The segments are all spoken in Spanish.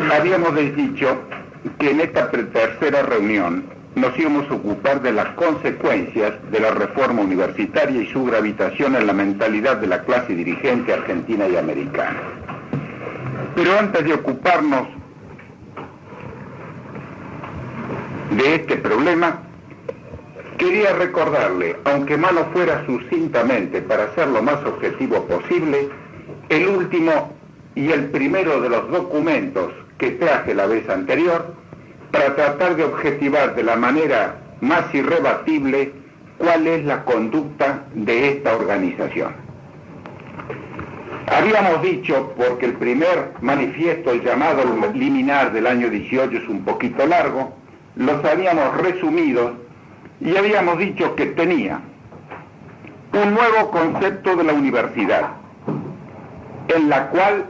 Habíamos dicho que en esta tercera reunión nos íbamos a ocupar de las consecuencias de la reforma universitaria y su gravitación en la mentalidad de la clase dirigente argentina y americana. Pero antes de ocuparnos de este problema, quería recordarle, aunque malo fuera sucintamente para ser lo más objetivo posible, el último y el primero de los documentos que traje la vez anterior, para tratar de objetivar de la manera más irrebatible cuál es la conducta de esta organización. Habíamos dicho, porque el primer manifiesto, el llamado liminar del año 18, es un poquito largo, los habíamos resumido y habíamos dicho que tenía un nuevo concepto de la universidad, en la cual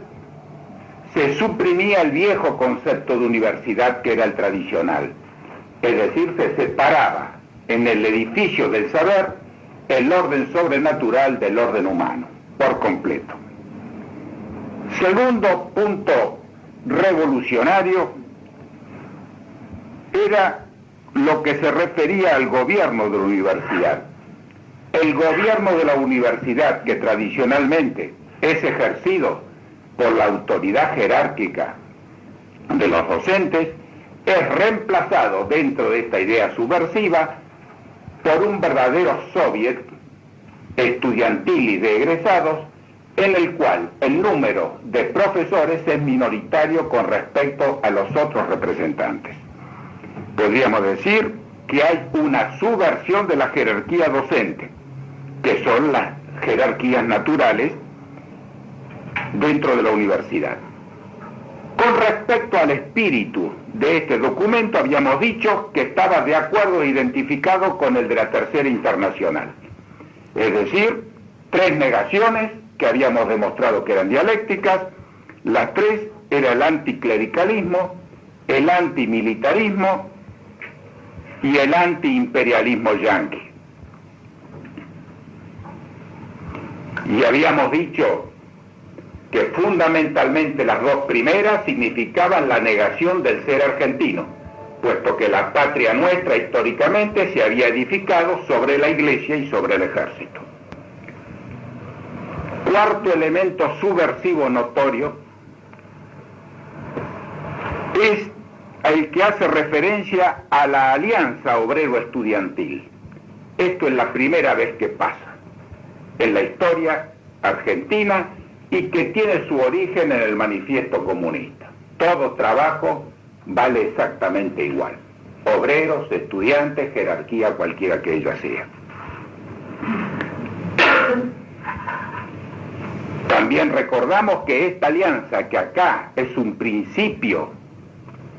se suprimía el viejo concepto de universidad que era el tradicional, es decir, se separaba en el edificio del saber el orden sobrenatural del orden humano, por completo. Segundo punto revolucionario era lo que se refería al gobierno de la universidad. El gobierno de la universidad, que tradicionalmente es ejercido por la autoridad jerárquica de los docentes, es reemplazado dentro de esta idea subversiva por un verdadero soviet estudiantil y de egresados, en el cual el número de profesores es minoritario con respecto a los otros representantes. Podríamos decir que hay una subversión de la jerarquía docente, que son las jerarquías naturales dentro de la universidad. Con respecto al espíritu de este documento, habíamos dicho que estaba de acuerdo e identificado con el de la Tercera Internacional. Es decir, 3 negaciones que habíamos demostrado que eran dialécticas. Las 3 era el anticlericalismo, el antimilitarismo y el antiimperialismo yanqui. Y habíamos dicho que fundamentalmente las 2 primeras significaban la negación del ser argentino, puesto que la patria nuestra históricamente se había edificado sobre la iglesia y sobre el ejército. Cuarto elemento subversivo notorio es el que hace referencia a la alianza obrero-estudiantil. Esto es la primera vez que pasa en la historia argentina y que tiene su origen en el manifiesto comunista. Todo trabajo vale exactamente igual. Obreros, estudiantes, jerarquía, cualquiera que ella sea. También recordamos que esta alianza, que acá es un principio,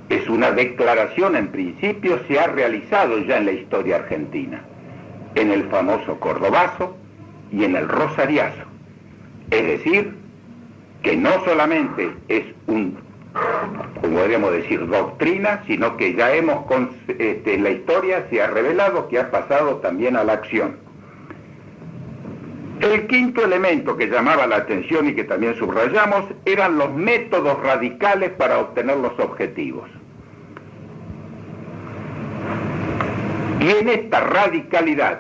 es una declaración en principio, se ha realizado ya en la historia argentina, en el famoso Cordobazo y en el Rosariazo. Es decir, que no solamente es como podríamos decir, doctrina, sino que ya en la historia se ha revelado que ha pasado también a la acción. El quinto elemento que llamaba la atención y que también subrayamos eran los métodos radicales para obtener los objetivos. Y en esta radicalidad,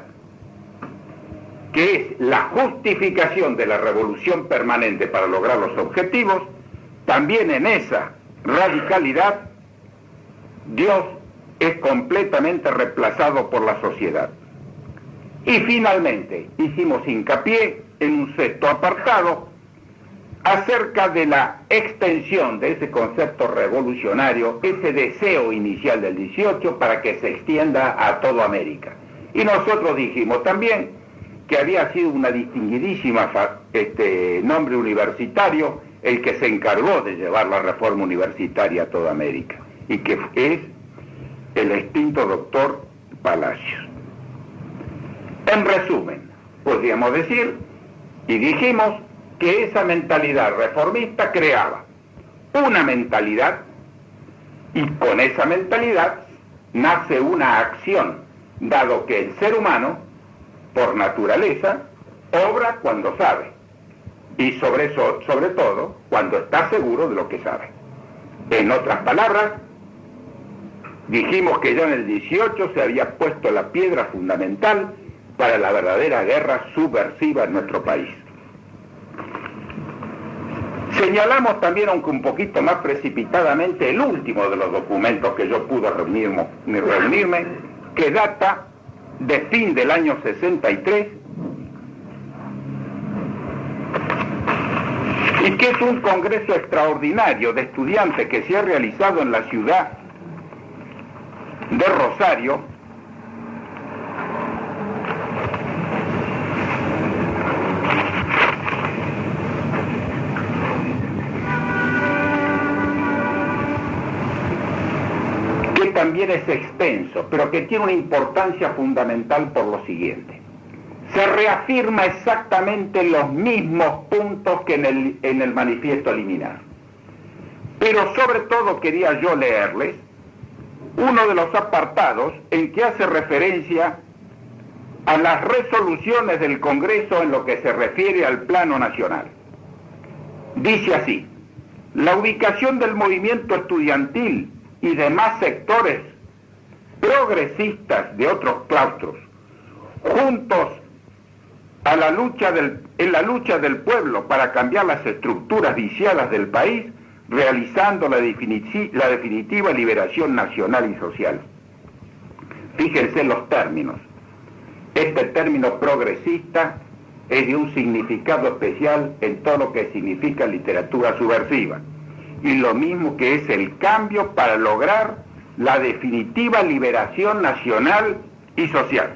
que es la justificación de la revolución permanente para lograr los objetivos, también en esa radicalidad Dios es completamente reemplazado por la sociedad. Y finalmente hicimos hincapié en un sexto apartado acerca de la extensión de ese concepto revolucionario, ese deseo inicial del 18 para que se extienda a toda América. Y nosotros dijimos también que había sido una distinguidísima nombre universitario el que se encargó de llevar la reforma universitaria a toda América, y que es el extinto doctor Palacios. En resumen, podríamos decir, y dijimos, que esa mentalidad reformista creaba una mentalidad, y con esa mentalidad nace una acción, dado que el ser humano, por naturaleza, obra cuando sabe, y sobre todo cuando está seguro de lo que sabe. En otras palabras, dijimos que ya en el 18 se había puesto la piedra fundamental para la verdadera guerra subversiva en nuestro país. Señalamos también, aunque un poquito más precipitadamente, el último de los documentos que yo pude reunirme, que data de fin del año 63, y que es un congreso extraordinario de estudiantes que se ha realizado en la ciudad de Rosario, que también es extenso, pero que tiene una importancia fundamental por lo siguiente. Se reafirma exactamente los mismos puntos que en el manifiesto liminar. Pero sobre todo quería yo leerles uno de los apartados en que hace referencia a las resoluciones del Congreso en lo que se refiere al plano nacional. Dice así: la ubicación del movimiento estudiantil y demás sectores progresistas de otros claustros, juntos en la lucha del pueblo para cambiar las estructuras viciadas del país, realizando la definitiva liberación nacional y social. Fíjense los términos. Este término progresista es de un significado especial en todo lo que significa literatura subversiva, y lo mismo que es el cambio para lograr la definitiva liberación nacional y social.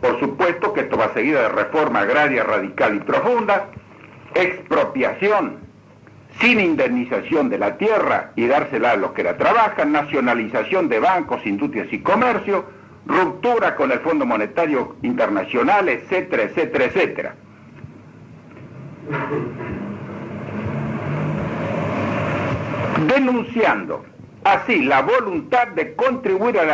Por supuesto que esto va seguido de reforma agraria radical y profunda, expropiación sin indemnización de la tierra y dársela a los que la trabajan, nacionalización de bancos, industrias y comercio, ruptura con el Fondo Monetario Internacional, etcétera, etcétera, etcétera. Denunciando así la voluntad de contribuir a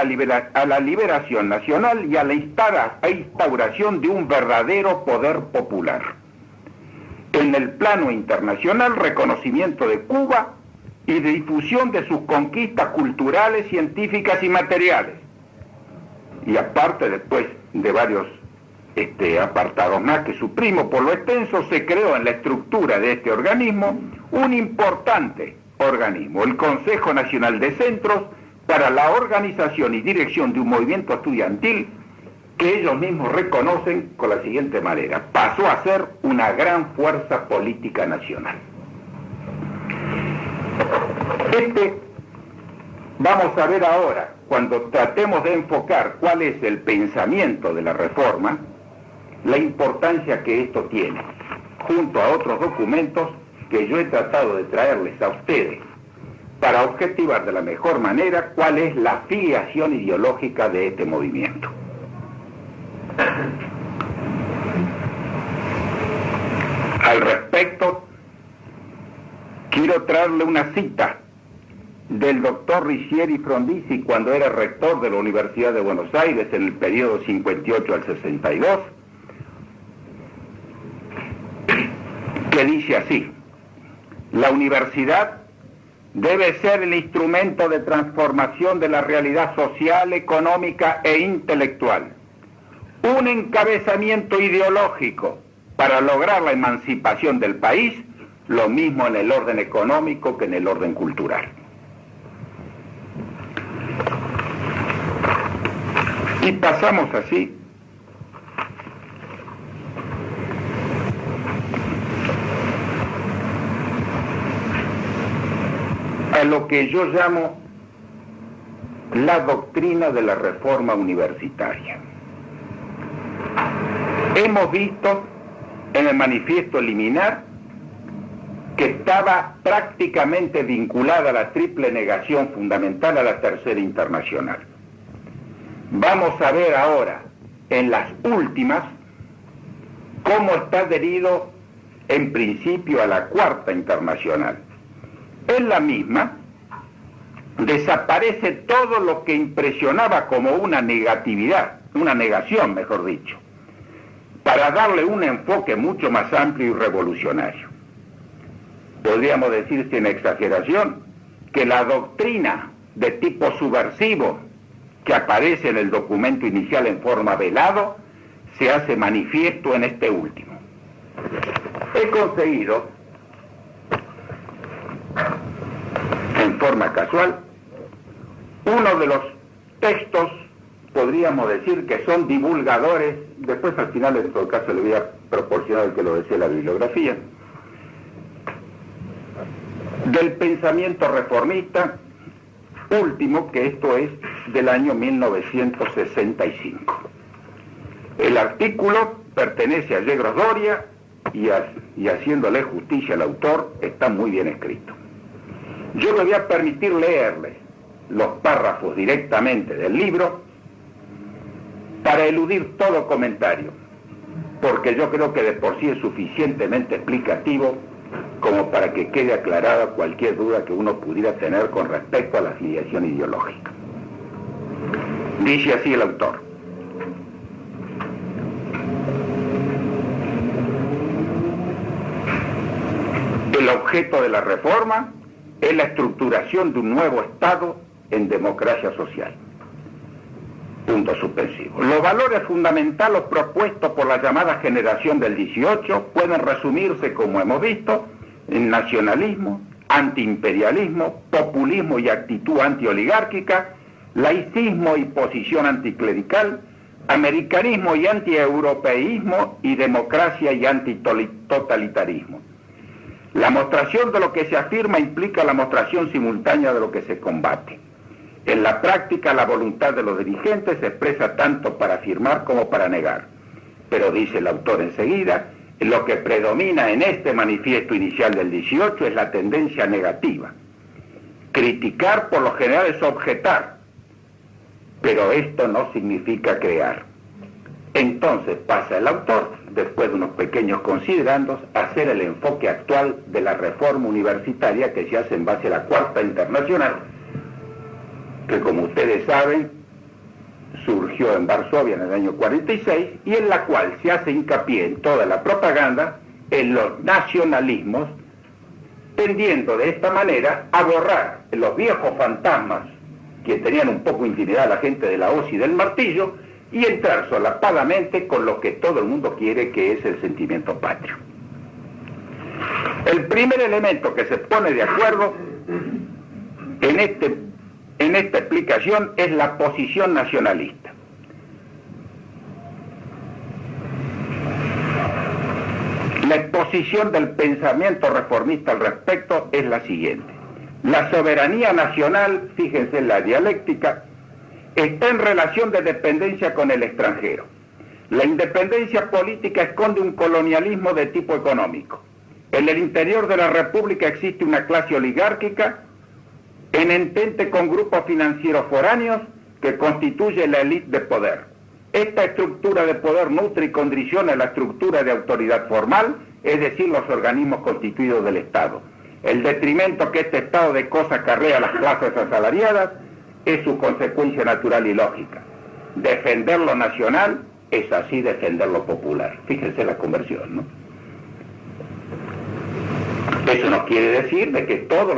la liberación nacional y a la instauración de un verdadero poder popular. En el plano internacional, reconocimiento de Cuba y de difusión de sus conquistas culturales, científicas y materiales. Y aparte, después de varios apartados más que suprimo por lo extenso, se creó en la estructura de este organismo un importante organismo, el Consejo Nacional de Centros, para la organización y dirección de un movimiento estudiantil que ellos mismos reconocen con la siguiente manera: pasó a ser una gran fuerza política nacional. Vamos a ver ahora, cuando tratemos de enfocar cuál es el pensamiento de la reforma, la importancia que esto tiene, junto a otros documentos que yo he tratado de traerles a ustedes, para objetivar de la mejor manera cuál es la filiación ideológica de este movimiento. Al respecto, quiero traerle una cita del doctor Riccieri Frondizi cuando era rector de la Universidad de Buenos Aires en el periodo 58 al 62, que dice así: la universidad debe ser el instrumento de transformación de la realidad social, económica e intelectual, un encabezamiento ideológico para lograr la emancipación del país, lo mismo en el orden económico que en el orden cultural. Y pasamos así a lo que yo llamo la doctrina de la reforma universitaria. Hemos visto en el manifiesto liminar que estaba prácticamente vinculada a la triple negación fundamental a la Tercera Internacional. Vamos a ver ahora, en las últimas, cómo está adherido en principio a la Cuarta Internacional. En la misma desaparece todo lo que impresionaba como una negatividad, una negación, mejor dicho, para darle un enfoque mucho más amplio y revolucionario. Podríamos decir sin exageración que la doctrina de tipo subversivo que aparece en el documento inicial en forma velado se hace manifiesto en este último. He conseguido, en forma casual, uno de los textos, podríamos decir que son divulgadores, después al final en todo caso le voy a proporcionar el que lo desee la bibliografía, del pensamiento reformista último, que esto es del año 1965. El artículo pertenece a Yegros Doria y haciéndole justicia al autor, está muy bien escrito. Yo le voy a permitir leerle los párrafos directamente del libro para eludir todo comentario, porque yo creo que de por sí es suficientemente explicativo como para que quede aclarada cualquier duda que uno pudiera tener con respecto a la afiliación ideológica. Dice así el autor: el objeto de la reforma es la estructuración de un nuevo Estado en democracia social. Punto suspensivo. Los valores fundamentales propuestos por la llamada generación del 18 pueden resumirse, como hemos visto, en nacionalismo, antiimperialismo, populismo y actitud antioligárquica, laicismo y posición anticlerical, americanismo y antieuropeísmo y democracia y antitotalitarismo. La mostración de lo que se afirma implica la mostración simultánea de lo que se combate. En la práctica, la voluntad de los dirigentes se expresa tanto para afirmar como para negar. Pero dice el autor enseguida, lo que predomina en este manifiesto inicial del 18 es la tendencia negativa. Criticar por lo general es objetar, pero esto no significa crear. Entonces pasa el autor, después de unos pequeños considerandos, a hacer el enfoque actual de la reforma universitaria que se hace en base a la Cuarta Internacional, que como ustedes saben, surgió en Varsovia en el año 46, y en la cual se hace hincapié en toda la propaganda en los nacionalismos, tendiendo de esta manera a borrar los viejos fantasmas que tenían un poco intimidad a la gente de la hoz y del martillo, y entrar solapadamente con lo que todo el mundo quiere, que es el sentimiento patrio. El primer elemento que se pone de acuerdo en esta explicación es la posición nacionalista. La exposición del pensamiento reformista al respecto es la siguiente: la soberanía nacional, fíjense en la dialéctica, está en relación de dependencia con el extranjero. La independencia política esconde un colonialismo de tipo económico. En el interior de la República existe una clase oligárquica en entente con grupos financieros foráneos que constituye la élite de poder. Esta estructura de poder nutre y condiciona la estructura de autoridad formal, es decir, los organismos constituidos del Estado. El detrimento que este estado de cosas acarrea a las clases asalariadas es su consecuencia natural y lógica. Defender lo nacional es así defender lo popular. Fíjense la conversión, ¿no? Eso no quiere decir de que todos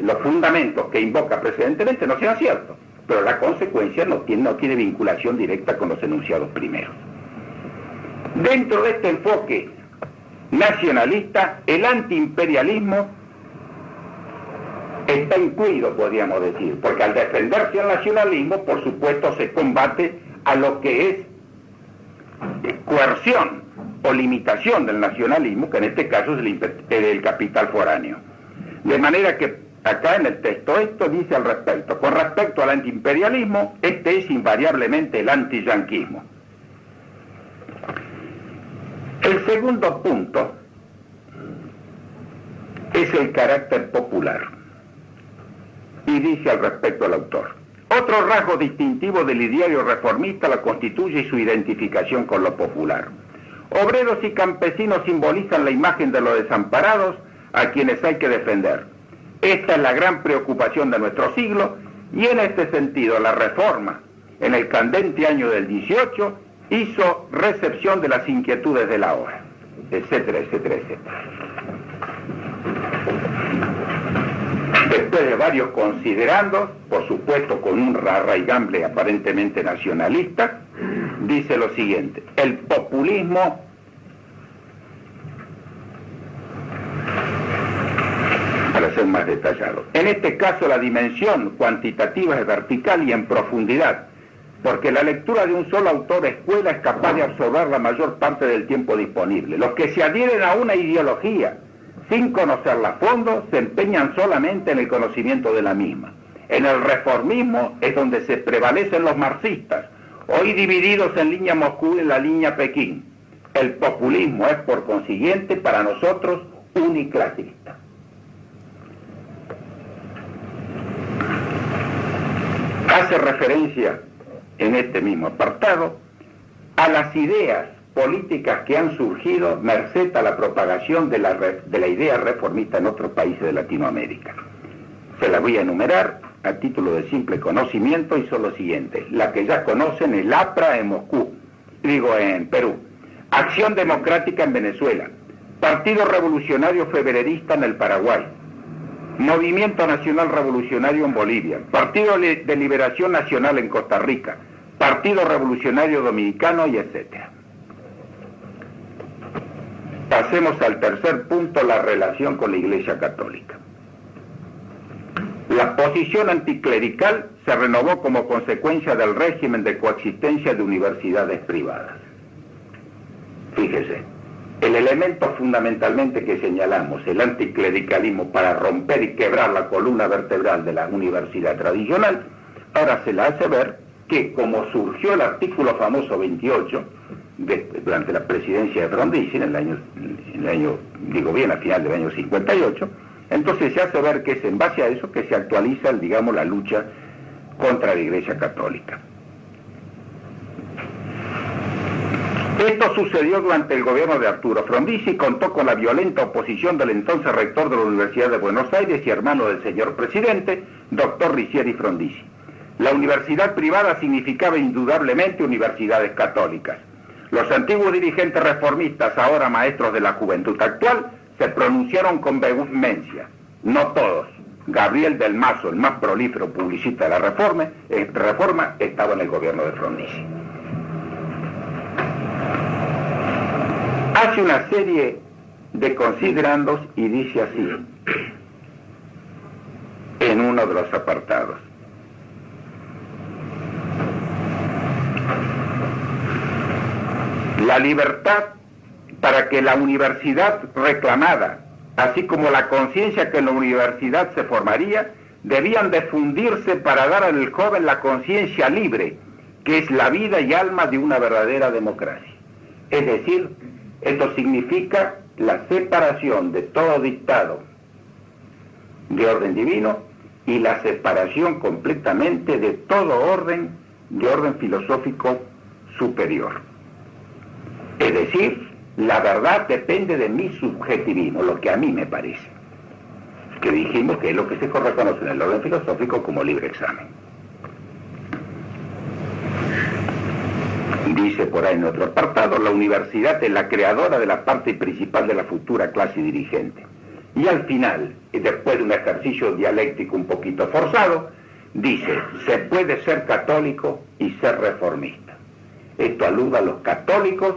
los fundamentos que invoca precedentemente no sean ciertos, pero la consecuencia no tiene vinculación directa con los enunciados primeros. Dentro de este enfoque nacionalista, el antiimperialismo está incluido, podríamos decir, porque al defenderse el nacionalismo, por supuesto, se combate a lo que es coerción o limitación del nacionalismo, que en este caso es el capital foráneo. De manera que acá en el texto esto dice al respecto: con respecto al antiimperialismo, este es invariablemente el antiyanquismo. El segundo punto es el carácter popular. Y dice al respecto el autor: otro rasgo distintivo del ideario reformista la constituye su identificación con lo popular. Obreros y campesinos simbolizan la imagen de los desamparados a quienes hay que defender. Esta es la gran preocupación de nuestro siglo, y en este sentido la reforma, en el candente año del 18, hizo recepción de las inquietudes de la hora, etcétera, etcétera, etcétera. después de varios considerandos, por supuesto con un arraigable aparentemente nacionalista, dice lo siguiente: el populismo para ser más detallado. En este caso la dimensión cuantitativa es vertical y en profundidad, porque la lectura de un solo autor escuela es capaz de absorber la mayor parte del tiempo disponible. Los que se adhieren a una ideología sin conocerla a fondo se empeñan solamente en el conocimiento de la misma. En el reformismo es donde se prevalecen los marxistas, hoy divididos en línea Moscú y la línea Pekín. El populismo es por consiguiente para nosotros uniclasista. Hace referencia en este mismo apartado a las ideas políticas que han surgido merced a la propagación de la idea reformista en otros países de Latinoamérica. Se las voy a enumerar a título de simple conocimiento y son los siguientes: la que ya conocen, el APRA en Moscú, en Perú, Acción Democrática en Venezuela, Partido Revolucionario Febrerista en el Paraguay, Movimiento Nacional Revolucionario en Bolivia, Partido de Liberación Nacional en Costa Rica, Partido Revolucionario Dominicano y etcétera. Pasemos al tercer punto, la relación con la Iglesia Católica. La posición anticlerical se renovó como consecuencia del régimen de coexistencia de universidades privadas. Fíjese, el elemento fundamentalmente que señalamos, el anticlericalismo para romper y quebrar la columna vertebral de la universidad tradicional, ahora se la hace ver que como surgió el artículo famoso 28, durante la presidencia de Frondizi, a final del año 58, entonces se hace ver que es en base a eso que se actualiza, la lucha contra la Iglesia Católica. Esto sucedió durante el gobierno de Arturo Frondizi y contó con la violenta oposición del entonces rector de la Universidad de Buenos Aires y hermano del señor presidente, doctor Riccieri Frondizi. La universidad privada significaba indudablemente universidades católicas. Los antiguos dirigentes reformistas, ahora maestros de la juventud actual, se pronunciaron con vehemencia. No todos. Gabriel del Mazo, el más prolífero publicista de la reforma, estaba en el gobierno de Frondizi. Hace una serie de considerandos y dice así, en uno de los apartados: la libertad para que la universidad reclamada, así como la conciencia que en la universidad se formaría, debían de fundirse para dar al joven la conciencia libre, que es la vida y alma de una verdadera democracia. Es decir, esto significa la separación de todo dictado de orden divino y la separación completamente de todo orden de orden filosófico superior. Es decir, la verdad depende de mi subjetivismo, lo que a mí me parece, que dijimos que es lo que se reconoce en el orden filosófico como libre examen. Dice por ahí en otro apartado, la universidad es la creadora de la parte principal de la futura clase dirigente. Y al final, después de un ejercicio dialéctico un poquito forzado, dice, se puede ser católico y ser reformista. Esto alude a los católicos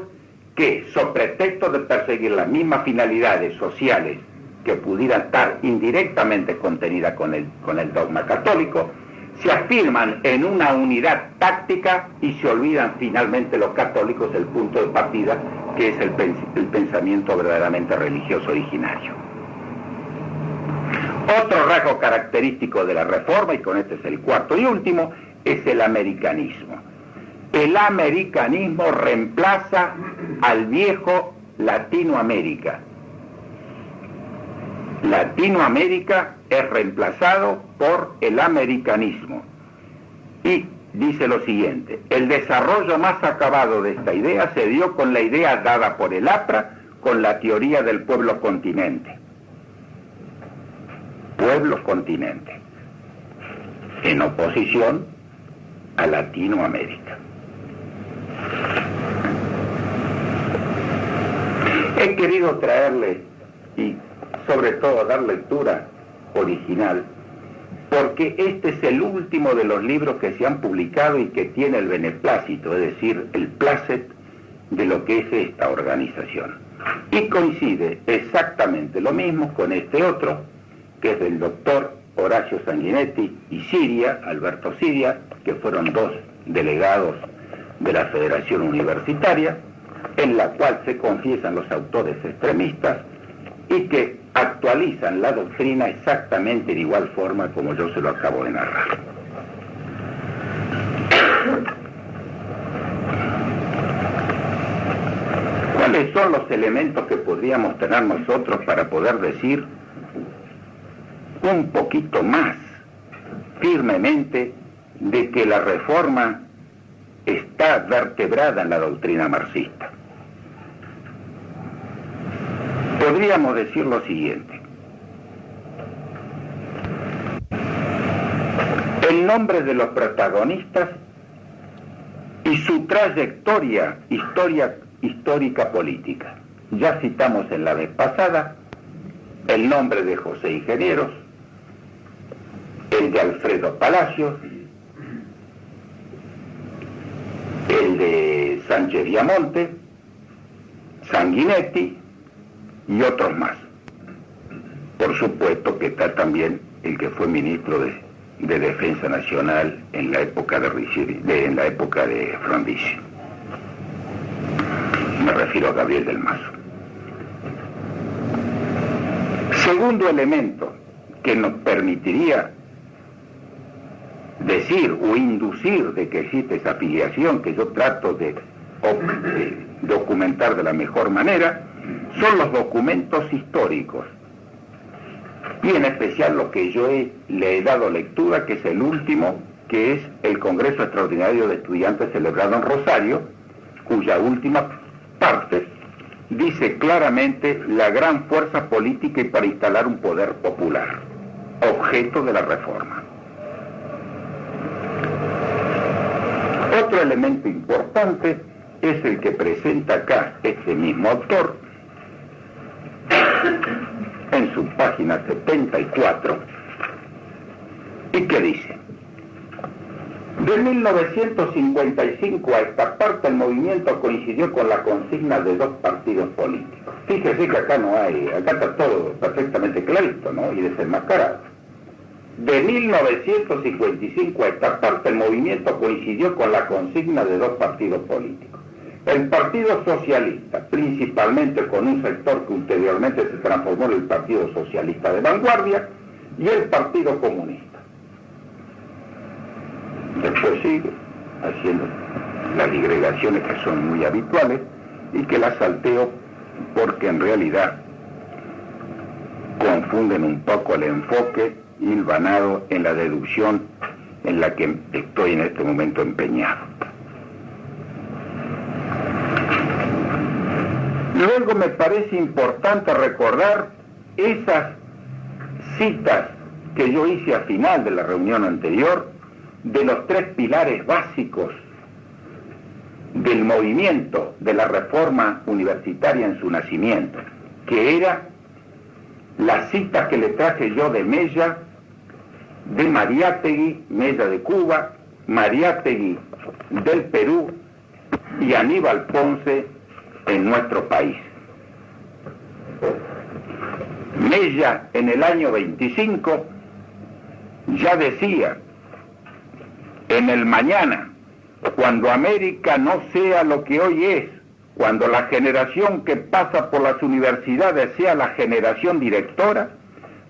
que, sobre pretexto de perseguir las mismas finalidades sociales que pudieran estar indirectamente contenidas con el dogma católico, se afirman en una unidad táctica y se olvidan finalmente los católicos del punto de partida, que es el pensamiento verdaderamente religioso originario. Otro rasgo característico de la Reforma, y con este es el cuarto y último, es el americanismo. El americanismo reemplaza al viejo Latinoamérica. Latinoamérica es reemplazado por el americanismo. Y dice lo siguiente: el desarrollo más acabado de esta idea se dio con la idea dada por el APRA con la teoría del pueblo continente. Pueblo continente, en oposición a Latinoamérica. He querido traerle y sobre todo dar lectura original porque este es el último de los libros que se han publicado y que tiene el beneplácito, es decir, el placet de lo que es esta organización. Y coincide exactamente lo mismo con este otro, que es del doctor Horacio Sanguinetti y Siria, Alberto Siria, que fueron dos delegados de la Federación Universitaria, en la cual se confiesan los autores extremistas y que actualizan la doctrina exactamente de igual forma como yo se lo acabo de narrar. ¿Cuáles son los elementos que podríamos tener nosotros para poder decir un poquito más firmemente de que la reforma está vertebrada en la doctrina marxista? Podríamos decir lo siguiente: el nombre de los protagonistas y su trayectoria histórica política. Ya citamos en la vez pasada el nombre de José Ingenieros, el de Alfredo Palacios, el de Sánchez Viamonte, Sanguinetti y otros más. Por supuesto que está también el que fue ministro de Defensa Nacional en la época de Frondizi. Me refiero a Gabriel del Mazo. Segundo elemento que nos permitiría decir o inducir de que existe esa afiliación que yo trato de documentar de la mejor manera, son los documentos históricos, y en especial lo que yo le he dado lectura, que es el último, que es el Congreso Extraordinario de Estudiantes celebrado en Rosario, cuya última parte dice claramente la gran fuerza política y para instalar un poder popular, objeto de la reforma. Otro elemento importante es el que presenta acá este mismo autor en su página 74, y que dice: de 1955 a esta parte el movimiento coincidió con la consigna de dos partidos políticos. Fíjese que acá acá está todo perfectamente clarito, ¿no? Y desenmascarado. De 1955 a esta parte el movimiento coincidió con la consigna de dos partidos políticos. El Partido Socialista, principalmente con un sector que ulteriormente se transformó en el Partido Socialista de Vanguardia, y el Partido Comunista. Después sigue haciendo las digregaciones que son muy habituales y que las salteo porque en realidad confunden un poco el enfoque hilvanado en la deducción en la que estoy en este momento empeñado. Luego me parece importante recordar esas citas que yo hice al final de la reunión anterior de los tres pilares básicos del movimiento de la reforma universitaria en su nacimiento, que era las citas que le traje yo de Mella, de Mariátegui, Mella de Cuba, Mariátegui del Perú y Aníbal Ponce en nuestro país. Mella en el año 25 ya decía: en el mañana, cuando América no sea lo que hoy es, cuando la generación que pasa por las universidades sea la generación directora,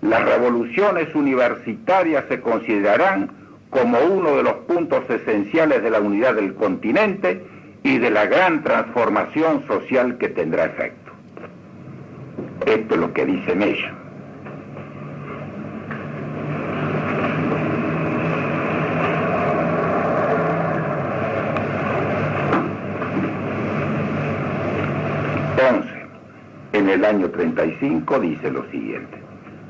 las revoluciones universitarias se considerarán como uno de los puntos esenciales de la unidad del continente y de la gran transformación social que tendrá efecto. Esto es lo que dice Mella. En el año 35 dice lo siguiente: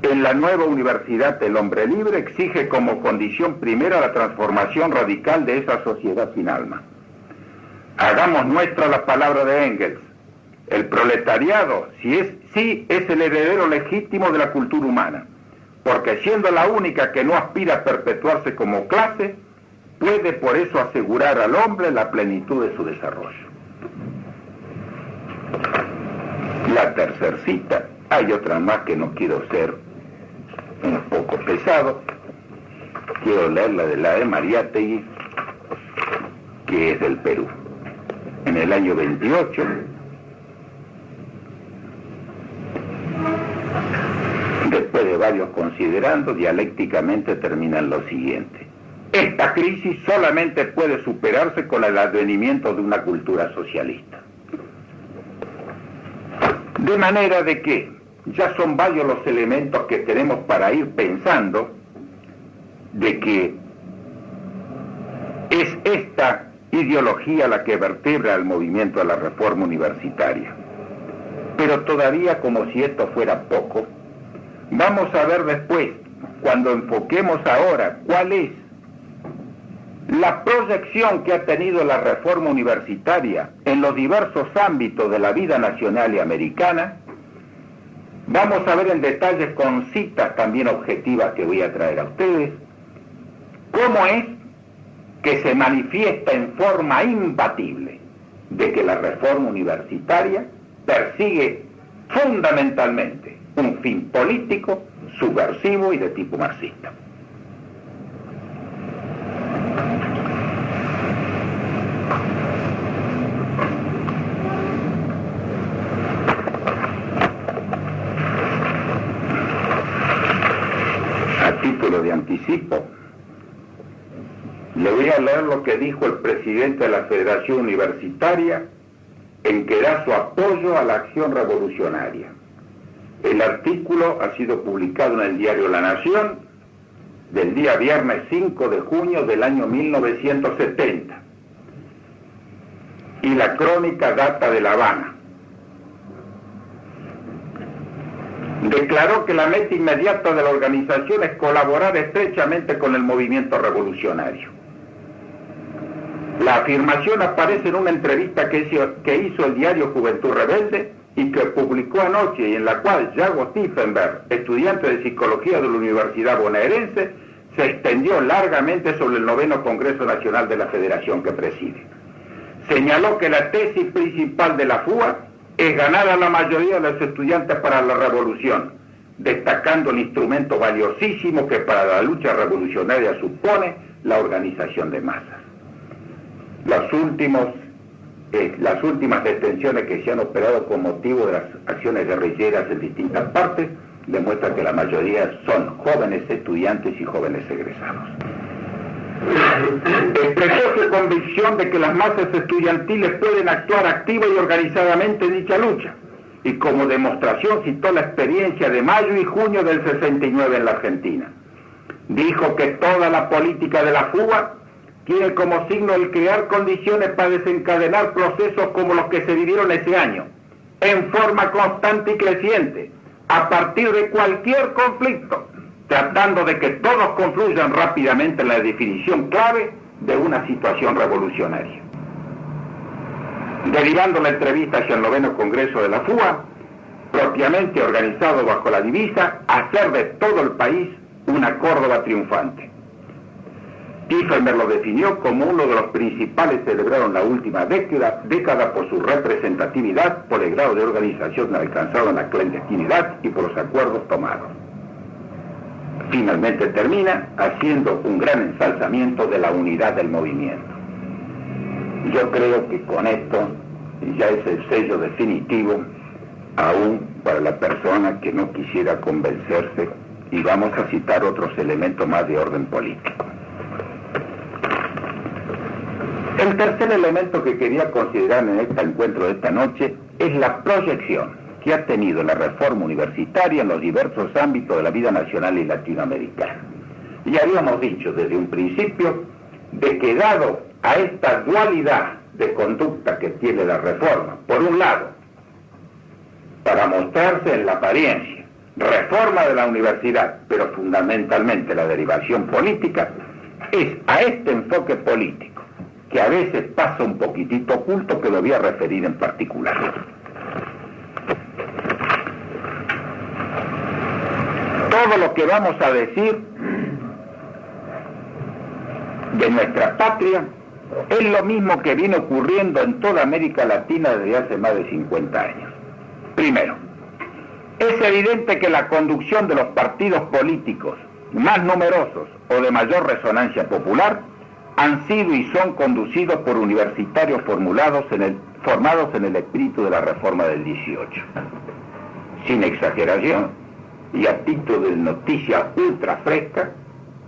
en la nueva universidad el hombre libre exige como condición primera la transformación radical de esa sociedad sin alma. Hagamos nuestra la palabra de Engels: el proletariado sí es el heredero legítimo de la cultura humana. porque siendo la única que no aspira a perpetuarse como clase, puede por eso asegurar al hombre la plenitud de su desarrollo. La tercer cita, hay otra más que no quiero ser un poco pesado, quiero leer la de Mariátegui, que es del Perú. En el año 28, después de varios considerandos, dialécticamente terminan lo siguiente: esta crisis solamente puede superarse con el advenimiento de una cultura socialista. De manera de que ya son varios los elementos que tenemos para ir pensando de que es esta ideología la que vertebra el movimiento de la reforma universitaria. Pero todavía, como si esto fuera poco, vamos a ver después, cuando enfoquemos ahora cuál es la proyección que ha tenido la reforma universitaria en los diversos ámbitos de la vida nacional y americana, vamos a ver en detalle con citas también objetivas que voy a traer a ustedes, cómo es que se manifiesta en forma imbatible de que la reforma universitaria persigue fundamentalmente un fin político, subversivo y de tipo marxista. A título de anticipo, le voy a leer lo que dijo el presidente de la Federación Universitaria en que da su apoyo a la acción revolucionaria. El artículo ha sido publicado en el diario La Nación del día viernes 5 de junio del año 1970. Y la crónica data de La Habana. Declaró que la meta inmediata de la organización es colaborar estrechamente con el movimiento revolucionario. La afirmación aparece en una entrevista que hizo el diario Juventud Rebelde y que publicó anoche, y en la cual Yago Stiefenberg, estudiante de psicología de la Universidad Bonaerense, se extendió largamente sobre el 9º Congreso Nacional de la Federación que preside. Señaló que la tesis principal de la FUA es ganar a la mayoría de los estudiantes para la revolución, destacando el instrumento valiosísimo que para la lucha revolucionaria supone la organización de masas. Las últimas extensiones que se han operado con motivo de las acciones guerrilleras en distintas partes demuestran que la mayoría son jóvenes estudiantes y jóvenes egresados. Expresó su convicción de que las masas estudiantiles pueden actuar activa y organizadamente en dicha lucha, y como demostración citó la experiencia de mayo y junio del 69 en la Argentina. Dijo que toda la política de la FUA tiene como signo el crear condiciones para desencadenar procesos como los que se vivieron ese año, en forma constante y creciente, a partir de cualquier conflicto, tratando de que todos confluyan rápidamente en la definición clave de una situación revolucionaria. Derivando la entrevista hacia el 9º Congreso de la FUA, propiamente organizado bajo la divisa hacer de todo el país una Córdoba triunfante. Stiefenberg lo definió como uno de los principales celebrados en la última década por su representatividad, por el grado de organización alcanzado en la clandestinidad y por los acuerdos tomados. Finalmente termina haciendo un gran ensalzamiento de la unidad del movimiento. Yo creo que con esto ya es el sello definitivo, aún para la persona que no quisiera convencerse, y vamos a citar otros elementos más de orden político. El tercer elemento que quería considerar en este encuentro de esta noche es la proyección que ha tenido la reforma universitaria en los diversos ámbitos de la vida nacional y latinoamericana. Y habíamos dicho desde un principio de que dado a esta dualidad de conducta que tiene la reforma, por un lado, para mostrarse en la apariencia, reforma de la universidad, pero fundamentalmente la derivación política, es a este enfoque político, que a veces pasa un poquitito oculto, que lo voy a referir en particular. Todo todo lo que vamos a decir de nuestra patria es lo mismo que viene ocurriendo en toda América Latina desde hace más de 50 años. Primero, es evidente que la conducción de los partidos políticos más numerosos o de mayor resonancia popular han sido y son conducidos por universitarios formados en el espíritu de la reforma del 18. Sin exageración, y a título de noticia ultra fresca,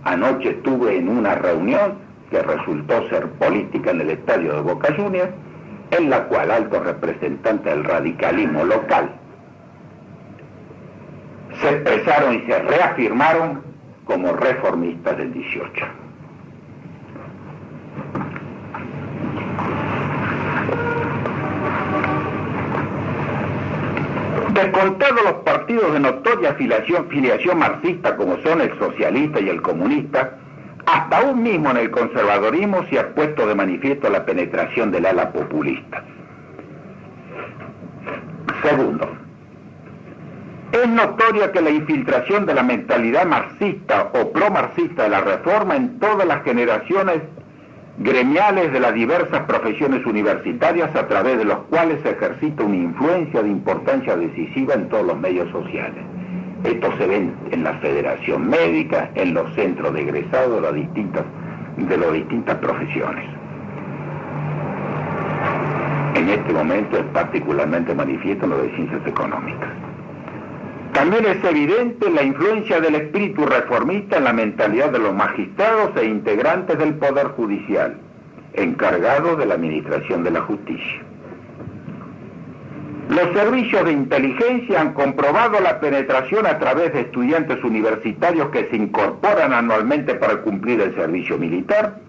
anoche estuve en una reunión que resultó ser política en el estadio de Boca Juniors, en la cual altos representantes del radicalismo local se expresaron y se reafirmaron como reformistas del 18. Descontados los partidos de notoria filiación marxista como son el socialista y el comunista, hasta aún mismo en el conservadorismo se ha puesto de manifiesto la penetración del ala populista. Segundo, es notoria que la infiltración de la mentalidad marxista o pro-marxista de la reforma en todas las generaciones gremiales de las diversas profesiones universitarias a través de los cuales se ejercita una influencia de importancia decisiva en todos los medios sociales. Esto se ve en la Federación Médica, en los centros de egresados de las distintas profesiones. En este momento es particularmente manifiesto en lo de ciencias económicas. También es evidente la influencia del espíritu reformista en la mentalidad de los magistrados e integrantes del Poder Judicial, encargados de la administración de la justicia. Los servicios de inteligencia han comprobado la penetración a través de estudiantes universitarios que se incorporan anualmente para cumplir el servicio militar,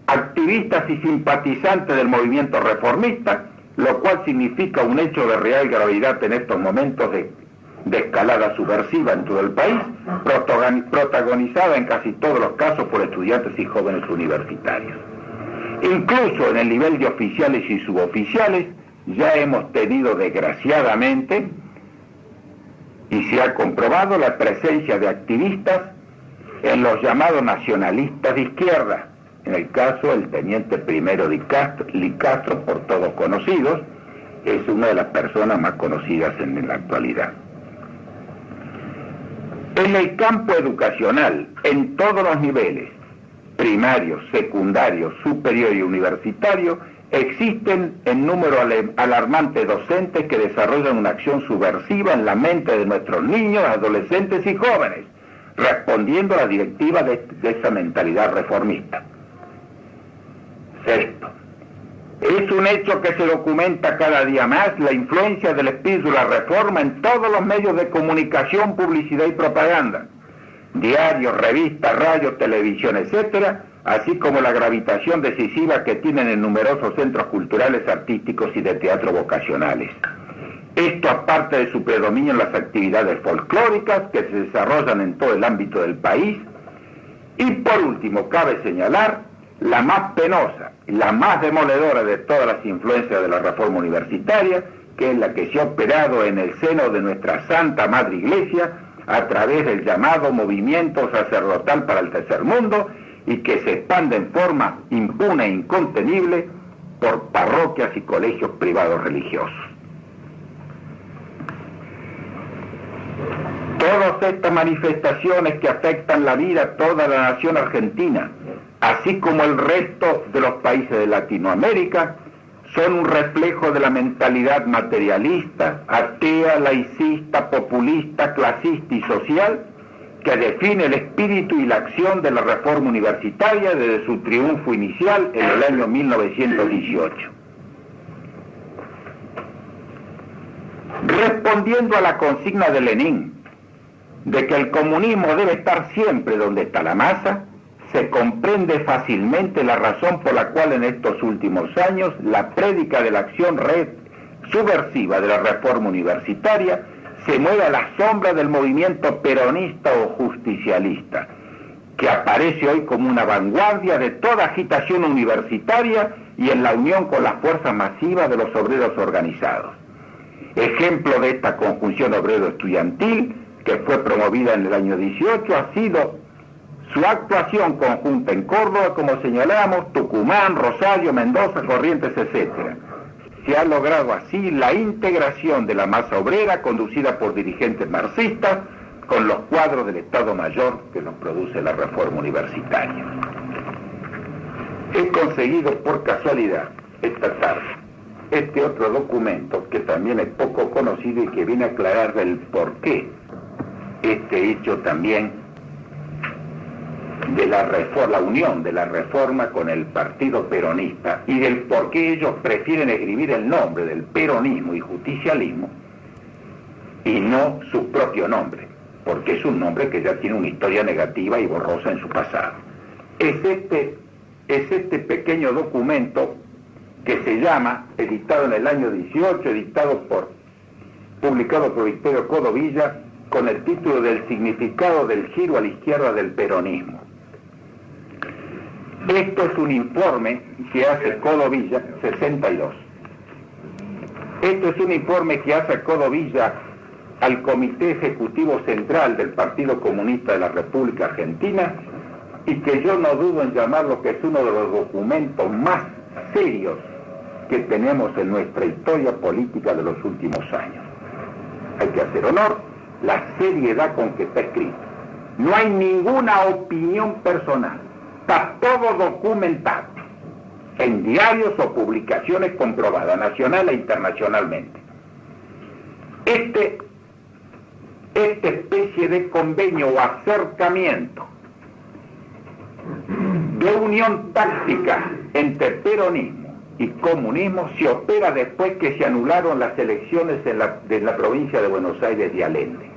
activistas y simpatizantes del movimiento reformista, lo cual significa un hecho de real gravedad en estos momentos de escalada subversiva en todo el país, protagonizada en casi todos los casos por estudiantes y jóvenes universitarios. Incluso en el nivel de oficiales y suboficiales ya hemos tenido desgraciadamente y se ha comprobado la presencia de activistas en los llamados nacionalistas de izquierda, en el caso del teniente primero Licastro, por todos conocidos, es una de las personas más conocidas en la actualidad. En el campo educacional, en todos los niveles, primario, secundario, superior y universitario, existen en número alarmante docentes que desarrollan una acción subversiva en la mente de nuestros niños, adolescentes y jóvenes, respondiendo a la directiva de esa mentalidad reformista. Sexto, es un hecho que se documenta cada día más la influencia del espíritu de la reforma en todos los medios de comunicación, publicidad y propaganda, diarios, revistas, radio, televisión, etcétera, así como la gravitación decisiva que tienen en numerosos centros culturales, artísticos y de teatro vocacionales. Esto aparte de su predominio en las actividades folclóricas que se desarrollan en todo el ámbito del país. Y por último, cabe señalar la más penosa y la más demoledora de todas las influencias de la reforma universitaria, que es la que se ha operado en el seno de nuestra Santa Madre Iglesia a través del llamado movimiento sacerdotal para el tercer mundo y que se expande en forma impune e incontenible por parroquias y colegios privados religiosos. Todas estas manifestaciones que afectan la vida de toda la nación argentina, así como el resto de los países de Latinoamérica, son un reflejo de la mentalidad materialista, atea, laicista, populista, clasista y social que define el espíritu y la acción de la reforma universitaria desde su triunfo inicial en el año 1918. Respondiendo a la consigna de Lenin de que el comunismo debe estar siempre donde está la masa, se comprende fácilmente la razón por la cual en estos últimos años la prédica de la acción subversiva de la reforma universitaria se mueve a la sombra del movimiento peronista o justicialista, que aparece hoy como una vanguardia de toda agitación universitaria y en la unión con las fuerzas masivas de los obreros organizados. Ejemplo de esta conjunción obrero-estudiantil que fue promovida en el año 18, ha sido su actuación conjunta en Córdoba, como señalamos, Tucumán, Rosario, Mendoza, Corrientes, etc. Se ha logrado así la integración de la masa obrera conducida por dirigentes marxistas con los cuadros del Estado Mayor que nos produce la reforma universitaria. He conseguido por casualidad esta tarde este otro documento que también es poco conocido y que viene a aclarar el porqué este hecho también de la unión de la reforma con el partido peronista y del por qué ellos prefieren escribir el nombre del peronismo y justicialismo y no su propio nombre, porque es un nombre que ya tiene una historia negativa y borrosa en su pasado. Es este pequeño documento que se llama, editado en el año 18, publicado por Victorio Codovilla, con el título del significado del giro a la izquierda del peronismo. Esto es un informe que hace Codovilla, 62. Esto es un informe que hace Codovilla al Comité Ejecutivo Central del Partido Comunista de la República Argentina y que yo no dudo en llamarlo que es uno de los documentos más serios que tenemos en nuestra historia política de los últimos años. Hay que hacer honor la seriedad con que está escrito. No hay ninguna opinión personal. Está todo documentado en diarios o publicaciones comprobadas, nacional e internacionalmente. Esta especie de convenio o acercamiento de unión táctica entre peronismo y comunismo se opera después que se anularon las elecciones de la provincia de Buenos Aires de Allende.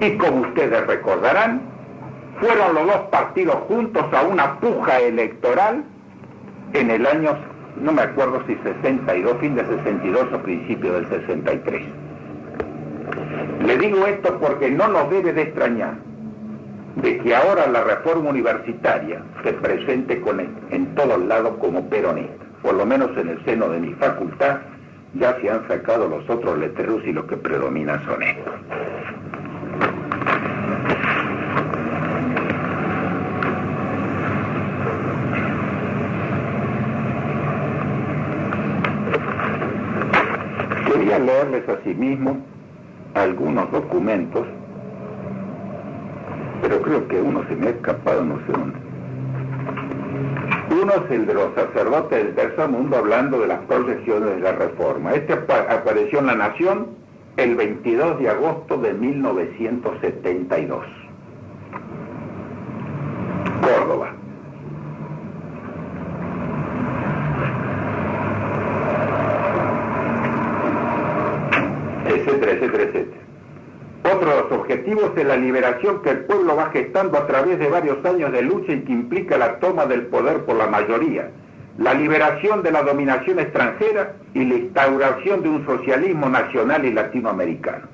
Y como ustedes recordarán, fueron los dos partidos juntos a una puja electoral en el año, no me acuerdo si 62, fin de 62 o principio del 63. Le digo esto porque no nos debe de extrañar de que ahora la reforma universitaria se presente en todos lados como peronista. Por lo menos en el seno de mi facultad ya se han sacado los otros letreros y los que predominan son estos. Quería leerles asimismo algunos documentos, pero creo que uno se me ha escapado, no sé dónde. Uno es el de los sacerdotes del tercer mundo hablando de las proyecciones de la reforma. Este apareció en La Nación el 22 de agosto de 1972. Córdoba. Etcétera, etcétera, etcétera. Otro de los objetivos es la liberación que el pueblo va gestando a través de varios años de lucha y que implica la toma del poder por la mayoría, la liberación de la dominación extranjera y la instauración de un socialismo nacional y latinoamericano.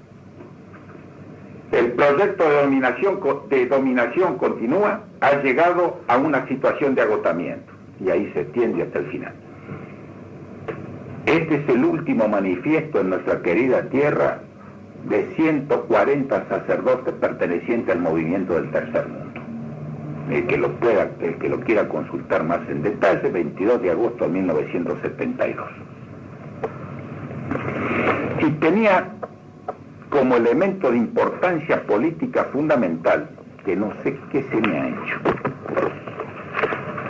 El proyecto de dominación continúa, ha llegado a una situación de agotamiento y ahí se extiende hasta el final. Este es el último manifiesto en nuestra querida tierra de 140 sacerdotes pertenecientes al movimiento del tercer mundo. El que lo quiera consultar más en detalle, 22 de agosto de 1972. Y tenía como elemento de importancia política fundamental, que no sé qué se me ha hecho,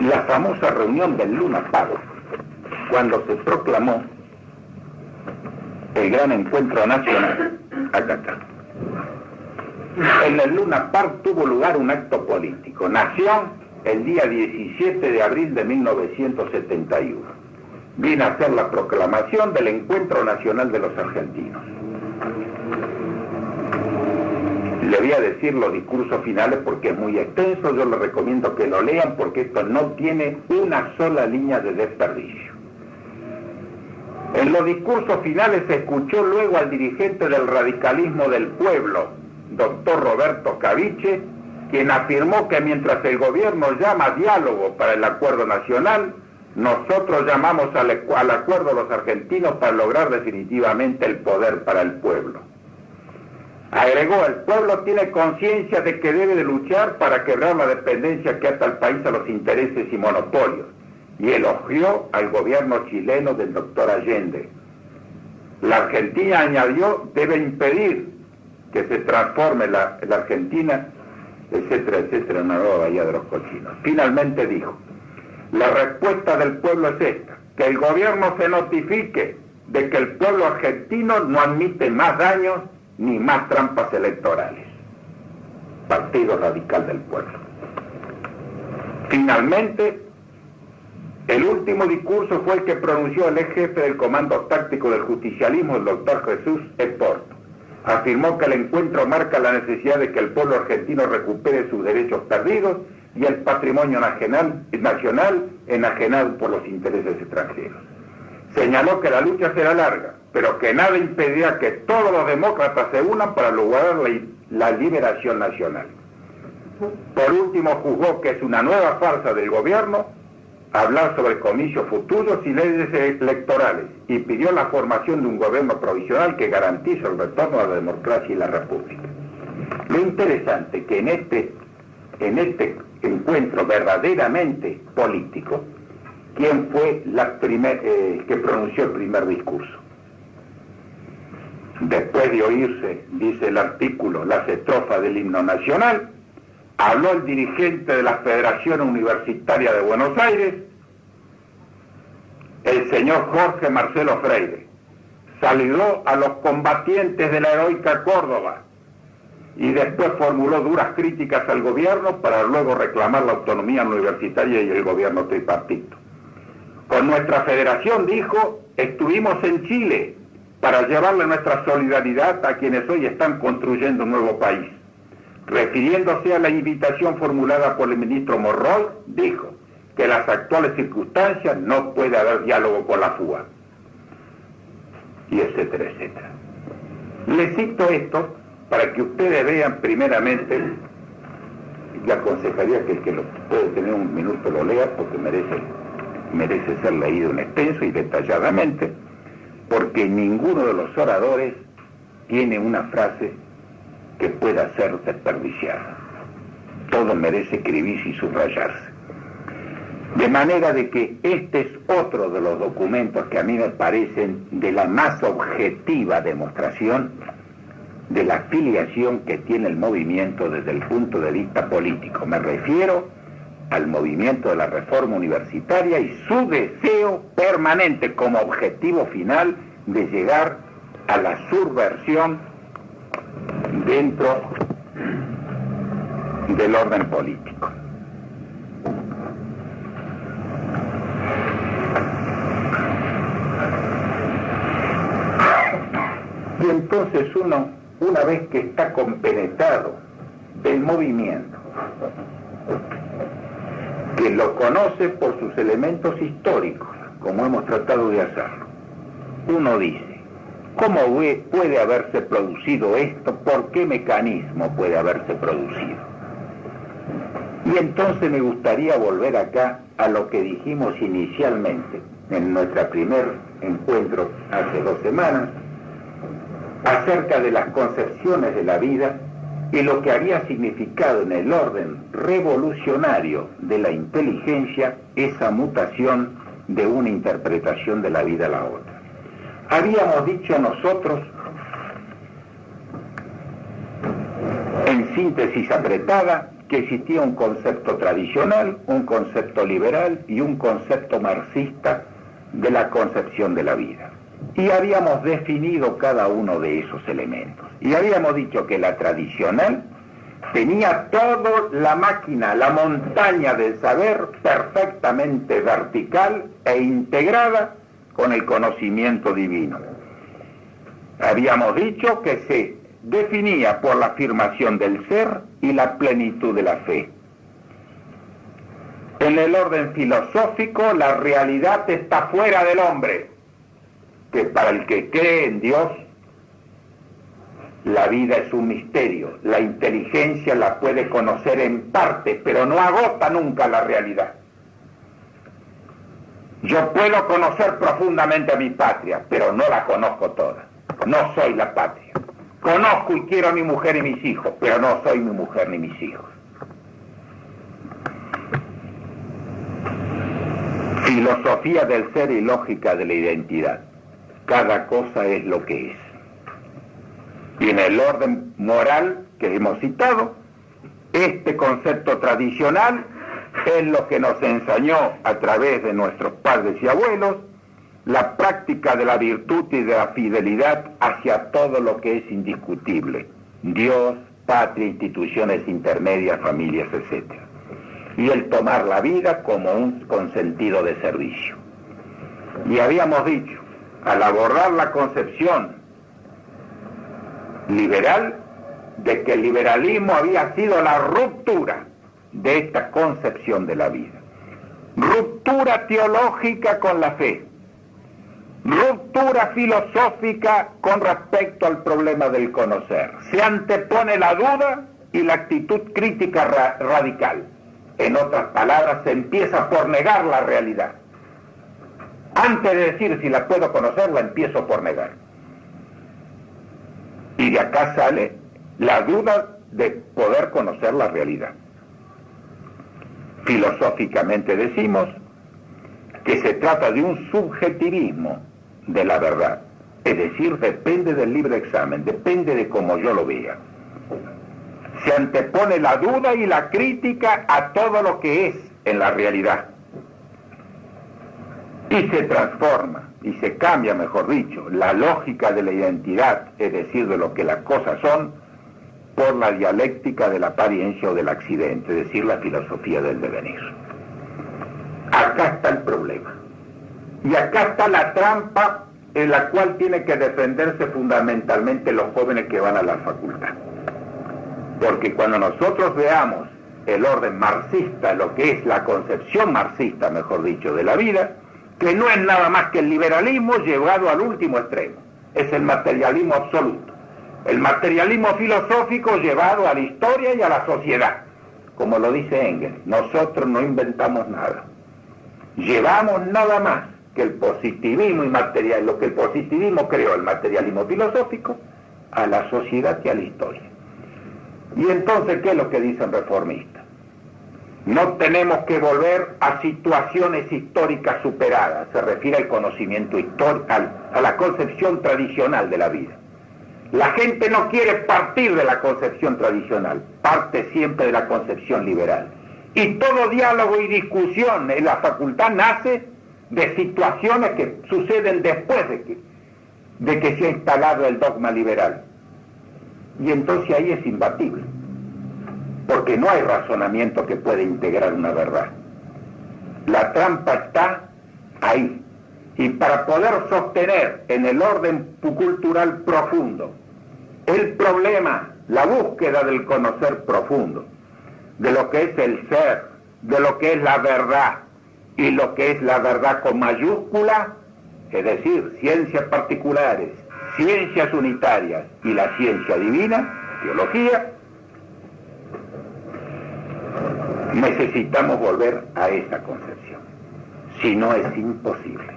la famosa reunión del Luna Park, cuando se proclamó el gran encuentro nacional. Acá está. En el Luna Park tuvo lugar un acto político. Nació el día 17 de abril de 1971. Viene a hacer la proclamación del Encuentro Nacional de los Argentinos. Le voy a decir los discursos finales porque es muy extenso. Yo les recomiendo que lo lean porque esto no tiene una sola línea de desperdicio. En los discursos finales se escuchó luego al dirigente del radicalismo del pueblo, doctor Roberto Caviche, quien afirmó que mientras el gobierno llama diálogo para el acuerdo nacional, nosotros llamamos al acuerdo de los argentinos para lograr definitivamente el poder para el pueblo. Agregó, el pueblo tiene conciencia de que debe de luchar para quebrar la dependencia que ata al país a los intereses y monopolios, y elogió al gobierno chileno del doctor Allende. La Argentina, añadió, debe impedir que se transforme la Argentina, etcétera, etcétera, en una nueva Bahía de los Cochinos. Finalmente dijo, la respuesta del pueblo es esta, que el gobierno se notifique de que el pueblo argentino no admite más daños ni más trampas electorales. Partido Radical del Pueblo. Finalmente, el último discurso fue el que pronunció el ex jefe del Comando Táctico del Justicialismo, el doctor Jesús Esporto. Afirmó que el encuentro marca la necesidad de que el pueblo argentino recupere sus derechos perdidos y el patrimonio nacional enajenado por los intereses extranjeros. Señaló que la lucha será larga, pero que nada impedirá que todos los demócratas se unan para lograr la liberación nacional. Por último, juzgó que es una nueva farsa del gobierno hablar sobre comicios futuros y leyes electorales, y pidió la formación de un gobierno provisional que garantice el retorno a la democracia y la república. Lo interesante es que en este encuentro verdaderamente político, ¿quién fue que pronunció el primer discurso? Después de oírse, dice el artículo, las estrofas del himno nacional, habló el dirigente de la Federación Universitaria de Buenos Aires, el señor Jorge Marcelo Freire. Saludó a los combatientes de la heroica Córdoba y después formuló duras críticas al gobierno para luego reclamar la autonomía universitaria y el gobierno tripartito. Con nuestra federación, dijo, estuvimos en Chile para llevarle nuestra solidaridad a quienes hoy están construyendo un nuevo país. Refiriéndose a la invitación formulada por el ministro Monroy, dijo que en las actuales circunstancias no puede haber diálogo con la FUA, y etcétera, etcétera. Les cito esto para que ustedes vean primeramente, le aconsejaría que el que lo puede tener un minuto lo lea, porque merece ser leído en extenso y detalladamente, porque ninguno de los oradores tiene una frase que pueda ser desperdiciada. Todo merece escribirse y subrayarse. De manera de que este es otro de los documentos que a mí me parecen de la más objetiva demostración de la afiliación que tiene el movimiento desde el punto de vista político. Me refiero al movimiento de la reforma universitaria y su deseo permanente como objetivo final de llegar a la subversión dentro del orden político. Y entonces uno, una vez que está compenetrado del movimiento, que lo conoce por sus elementos históricos, como hemos tratado de hacerlo, uno dice, ¿cómo puede haberse producido esto? ¿Por qué mecanismo puede haberse producido? Y entonces me gustaría volver acá a lo que dijimos inicialmente en nuestro primer encuentro hace 2 semanas, acerca de las concepciones de la vida y lo que había significado en el orden revolucionario de la inteligencia esa mutación de una interpretación de la vida a la otra. Habíamos dicho nosotros, en síntesis apretada, que existía un concepto tradicional, un concepto liberal y un concepto marxista de la concepción de la vida. Y habíamos definido cada uno de esos elementos. Y habíamos dicho que la tradicional tenía toda la máquina, la montaña del saber perfectamente vertical e integrada con el conocimiento divino. Habíamos dicho que se definía por la afirmación del ser y la plenitud de la fe. En el orden filosófico, la realidad está fuera del hombre, que para el que cree en Dios, la vida es un misterio. La inteligencia la puede conocer en parte, pero no agota nunca la realidad. Yo puedo conocer profundamente a mi patria, pero no la conozco toda. No soy la patria. Conozco y quiero a mi mujer y mis hijos, pero no soy mi mujer ni mis hijos. Filosofía del ser y lógica de la identidad. Cada cosa es lo que es. Y en el orden moral que hemos citado, este concepto tradicional es lo que nos enseñó a través de nuestros padres y abuelos la práctica de la virtud y de la fidelidad hacia todo lo que es indiscutible: Dios, patria, instituciones intermedias, familias, etc. Y el tomar la vida como un consentido de servicio. Y habíamos dicho, al abordar la concepción liberal, de que el liberalismo había sido la ruptura de esta concepción de la vida. Ruptura teológica con la fe. Ruptura filosófica con respecto al problema del conocer. Se antepone la duda y la actitud crítica radical. En otras palabras, se empieza por negar la realidad. Antes de decir si la puedo conocer, la empiezo por negar. Y de acá sale la duda de poder conocer la realidad. Filosóficamente decimos que se trata de un subjetivismo de la verdad. Es decir, depende del libre examen, depende de cómo yo lo vea. Se antepone la duda y la crítica a todo lo que es en la realidad. Y se transforma, y se cambia, mejor dicho, la lógica de la identidad, es decir, de lo que las cosas son, por la dialéctica de la apariencia o del accidente, es decir, la filosofía del devenir. Acá está el problema. Y acá está la trampa en la cual tienen que defenderse fundamentalmente los jóvenes que van a la facultad. Porque cuando nosotros veamos el orden marxista, lo que es la concepción marxista, mejor dicho, de la vida, que no es nada más que el liberalismo llevado al último extremo, es el materialismo absoluto, el materialismo filosófico llevado a la historia y a la sociedad, como lo dice Engels. Nosotros no inventamos nada, llevamos nada más que el positivismo y lo que el positivismo creó, el materialismo filosófico, a la sociedad y a la historia. Y entonces, ¿qué es lo que dicen reformistas? No tenemos que volver a situaciones históricas superadas, se refiere al conocimiento histórico, a la concepción tradicional de la vida. La gente no quiere partir de la concepción tradicional, parte siempre de la concepción liberal. Y todo diálogo y discusión en la facultad nace de situaciones que suceden después de que se ha instalado el dogma liberal. Y entonces ahí es imbatible, porque no hay razonamiento que pueda integrar una verdad. La trampa está ahí. Y para poder sostener en el orden cultural profundo el problema, la búsqueda del conocer profundo, de lo que es el ser, de lo que es la verdad, y lo que es la verdad con mayúscula, es decir, ciencias particulares, ciencias unitarias y la ciencia divina, teología, necesitamos volver a esa concepción. Si no, es imposible.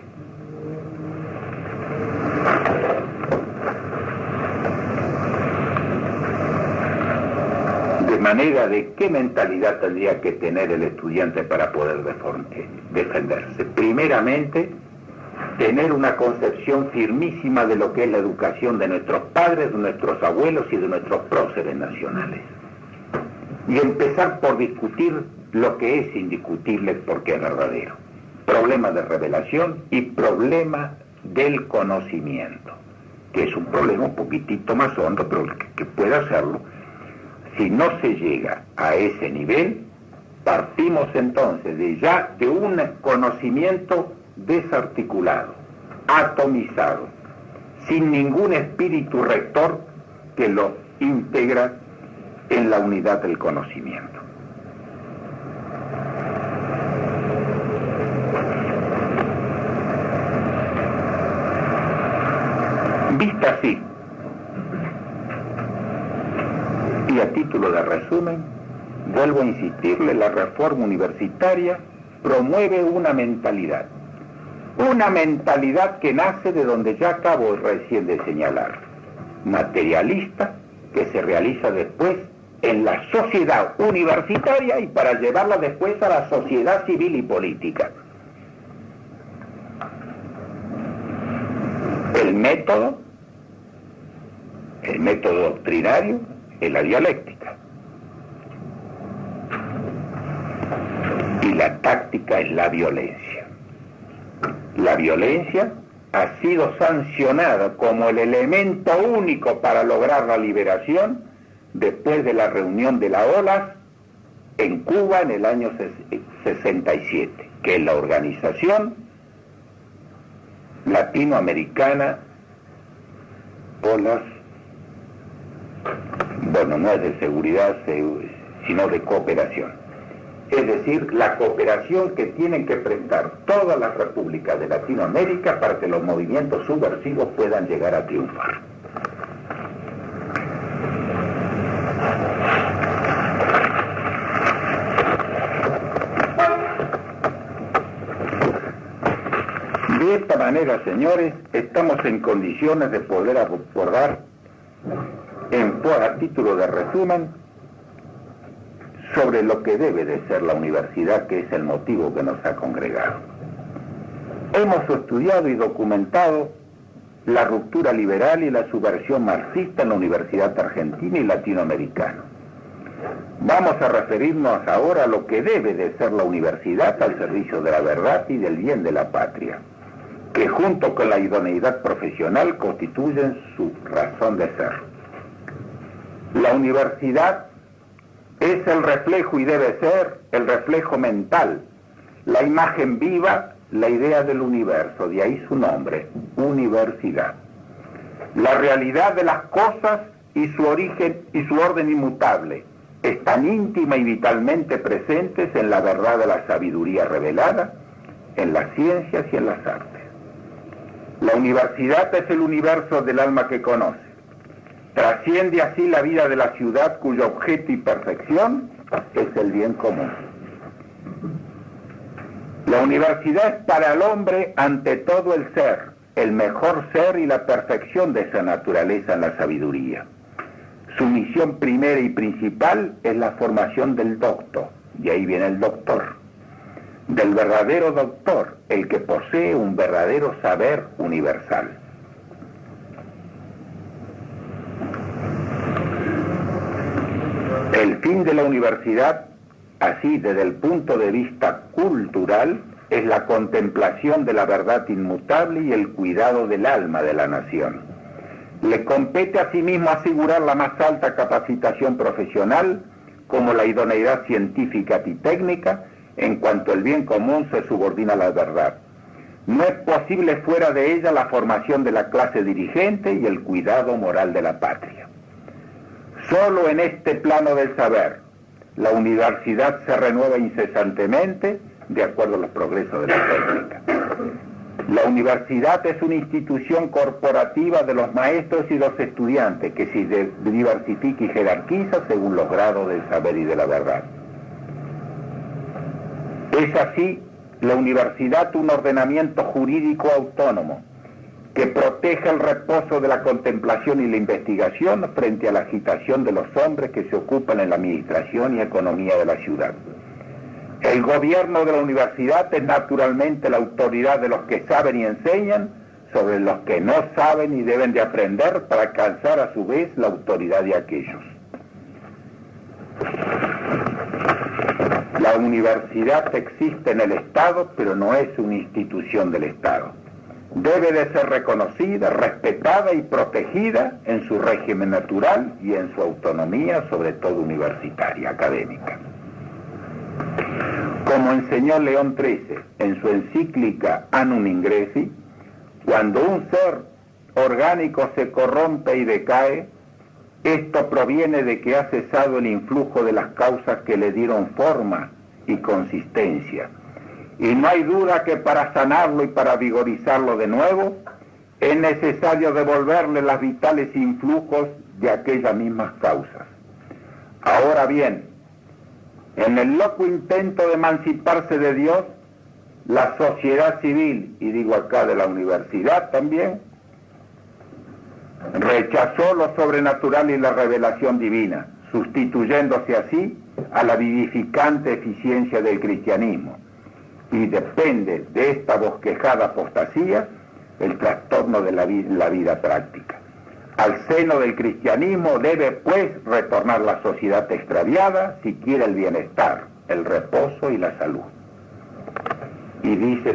De manera de qué mentalidad tendría que tener el estudiante para poder defenderse. Primeramente, tener una concepción firmísima de lo que es la educación de nuestros padres, de nuestros abuelos y de nuestros próceres nacionales. Y empezar por discutir lo que es indiscutible porque es verdadero. Problema de revelación y problema del conocimiento, que es un problema un poquitito más hondo, pero que puede hacerlo. Si no se llega a ese nivel, partimos entonces de un conocimiento desarticulado, atomizado, sin ningún espíritu rector que lo integra en la unidad del conocimiento. Vista así, y a título de resumen, vuelvo a insistirle, la reforma universitaria promueve una mentalidad que nace de donde ya acabo recién de señalar, materialista que se realiza después en la sociedad universitaria y para llevarla después a la sociedad civil y política. El método doctrinario es la dialéctica y la táctica es la violencia. La violencia ha sido sancionada como el elemento único para lograr la liberación después de la reunión de la OLAS en Cuba en el año 67, que es la organización latinoamericana OLAS, bueno, no es de seguridad, sino de cooperación. Es decir, la cooperación que tienen que prestar todas las repúblicas de Latinoamérica para que los movimientos subversivos puedan llegar a triunfar. De esta manera, señores, estamos en condiciones de poder abordar, a título de resumen, sobre lo que debe de ser la universidad, que es el motivo que nos ha congregado. Hemos estudiado y documentado la ruptura liberal y la subversión marxista en la Universidad Argentina y Latinoamericana. Vamos a referirnos ahora a lo que debe de ser la universidad al servicio de la verdad y del bien de la patria, que junto con la idoneidad profesional constituyen su razón de ser. La universidad es el reflejo y debe ser el reflejo mental, la imagen viva, la idea del universo, de ahí su nombre, universidad. La realidad de las cosas y su origen y su orden inmutable están íntima y vitalmente presentes en la verdad de la sabiduría revelada, en las ciencias y en las artes. La universidad es el universo del alma que conoce. Trasciende así la vida de la ciudad cuyo objeto y perfección es el bien común. La universidad es para el hombre ante todo el ser, el mejor ser y la perfección de esa naturaleza en la sabiduría. Su misión primera y principal es la formación del docto, de ahí viene el doctor, del verdadero doctor, el que posee un verdadero saber universal. El fin de la universidad, así desde el punto de vista cultural, es la contemplación de la verdad inmutable y el cuidado del alma de la nación. Le compete asimismo asegurar la más alta capacitación profesional, como la idoneidad científica y técnica, en cuanto el bien común se subordina a la verdad. No es posible fuera de ella la formación de la clase dirigente y el cuidado moral de la patria. Solo en este plano del saber, la universidad se renueva incesantemente de acuerdo a los progresos de la técnica. La universidad es una institución corporativa de los maestros y los estudiantes que se diversifica y jerarquiza según los grados del saber y de la verdad. Es así la universidad un ordenamiento jurídico autónomo que protege el reposo de la contemplación y la investigación frente a la agitación de los hombres que se ocupan en la administración y economía de la ciudad. El gobierno de la universidad es naturalmente la autoridad de los que saben y enseñan sobre los que no saben y deben de aprender para alcanzar a su vez la autoridad de aquellos. La universidad existe en el Estado, pero no es una institución del Estado. Debe de ser reconocida, respetada y protegida en su régimen natural y en su autonomía, sobre todo universitaria, académica. Como enseñó León XIII en su encíclica Annum Ingresi, cuando un ser orgánico se corrompe y decae, esto proviene de que ha cesado el influjo de las causas que le dieron forma y consistencia. Y no hay duda que para sanarlo y para vigorizarlo de nuevo, es necesario devolverle las vitales influjos de aquellas mismas causas. Ahora bien, en el loco intento de emanciparse de Dios, la sociedad civil, y digo acá de la universidad también, Rechazó lo sobrenatural y la revelación divina, sustituyéndose así a la vivificante eficiencia del cristianismo. Y depende de esta bosquejada apostasía el trastorno de la vida práctica. Al seno del cristianismo debe, pues, retornar la sociedad extraviada si quiere el bienestar, el reposo y la salud. Y dice